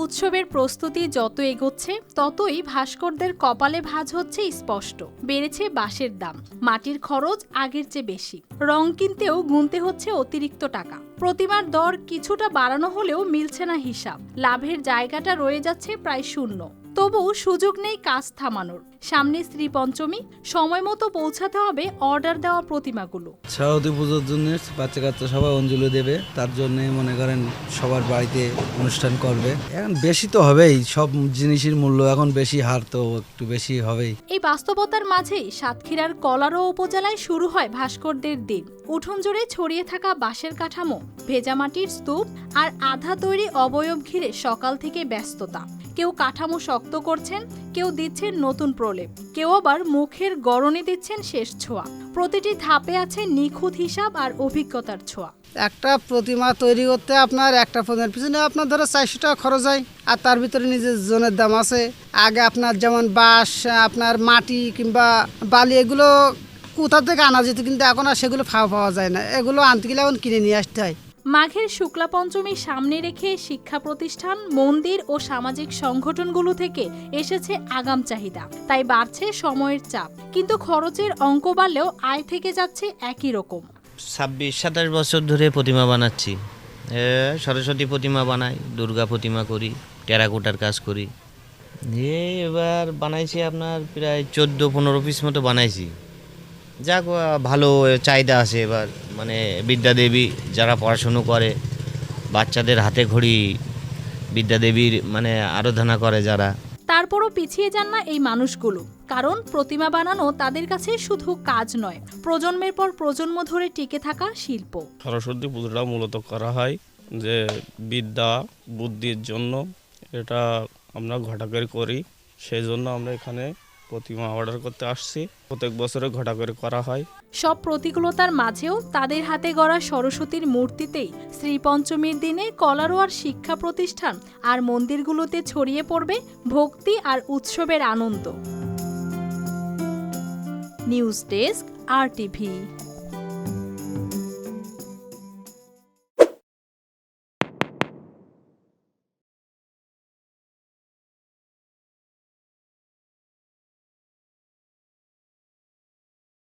উৎসবের প্রস্তুতি যত এগোচ্ছে ততই ভাস্করদের কপালে ভাঁজ হচ্ছে স্পষ্ট। বেড়েছে বাঁশের দাম, মাটির খরচ আগের চেয়ে বেশি, রং কিনতেও গুনতে হচ্ছে অতিরিক্ত টাকা। প্রতিমার দর কিছুটা বাড়ানো হলেও মিলছে না হিসাব, লাভের জায়গাটা রয়ে যাচ্ছে প্রায় শূন্য। তবুও সুযোগ নেই কাজ থামানোর। সামনে শ্রী পঞ্চমী, সময় মতো পৌঁছাতে হবে অর্ডার দেওয়া প্রতিমাগুলো। শারদী পুজোর জন্য বাচ্চা কাচ্চা সবাই অঞ্জলি দেবে, তার জন্য মনে করেন সবার বাড়িতে অনুষ্ঠান করবে। এখন বেশি তো হবেই, সব জিনিসের মূল্য এখন বেশি, হার তো একটু বেশি হবেই। এই বাস্তবতার মাঝেই সাতক্ষীরার কলারো উপজেলায় শুরু হয় ভাস্করদের দিন। উঠোন জুড়ে ছড়িয়ে থাকা বাঁশের কাঠামো, ভেজা মাটির স্তূপ আর আধা তৈরি অবয়ব ঘিরে সকাল থেকে ব্যস্ততা। কেউ কাঠামো শক্ত করছেন, কেউ দিচ্ছেন নতুন প্রলেপ, কেউ আবার মুখের গড়নে দিচ্ছেন শেষ ছোঁয়া। প্রতিটি ধাপে আছে নিখুঁত হিসাব আর অভিজ্ঞতার ছোঁয়া। একটা প্রতিমা তৈরি করতে আপনার একটা প্রতিমার পিছনে আপনার ধরো 400 টাকা খরচ হয়, আর তার ভিতরে নিজের জনের দাম আছে। আগে আপনার যেমন বাঁশ, আপনার মাটি কিংবা বালি এগুলো কোথা থেকে আনা যেত, কিন্তু এখন আর সেগুলো পাওয়া যায় না। এগুলো আনতে গেলে এখন কিনে নিয়ে আসতে হয়। মাঘের শুক্লা পঞ্চমী সামনে রেখে শিক্ষা প্রতিষ্ঠান, মন্দির ও সামাজিক সংগঠনগুলো থেকে এসেছে আগাম চাহিদা, তাই বাড়ছে সময়ের চাপ। কিন্তু খরচের অঙ্ক বাড়লেও আয় থেকে যাচ্ছে একই রকম। 26-27 বছর ধরে প্রতিমা বানাচ্ছি। সরস্বতী প্রতিমা বানাই, দুর্গা প্রতিমা করি, টেরাকোটার কাজ করি। এবার বানাইছি আপনার প্রায় 14-15 পিস মতো বানাইছি। যাক, ভালো চাহিদা আছে এবার। মানে বিদ্যাদেবী যারা পড়াশুনো করে, বাচ্চাদের হাতে ঘড়ি বিদ্যাদেবীর মানে আরাধনা করে যারা। তারপরও পিছিয়ে যান না এই মানুষগুলো, কারণ প্রতিমা বানানো তাদের কাছে শুধু কাজ নয়, প্রজন্মের পর প্রজন্ম ধরে টিকে থাকা শিল্প। সরস্বতী পুজোটা মূলত করা হয় যে বিদ্যা বুদ্ধির জন্য, এটা আমরা ঘটা করি। সেই জন্য আমরা এখানে প্রতিমা অর্ডার করতে আসছি। প্রত্যেক বছরে ঘটা করা হয়। সব প্রতিকূলতার মাঝেও তাদের হাতে গড়া সরস্বতীর মূর্তিতেই শ্রী পঞ্চমীর দিনে কলারোয়ার শিক্ষা প্রতিষ্ঠান আর মন্দিরগুলোতে ছড়িয়ে পড়বে ভক্তি আর উৎসবের আনন্দ। News desk, RTV।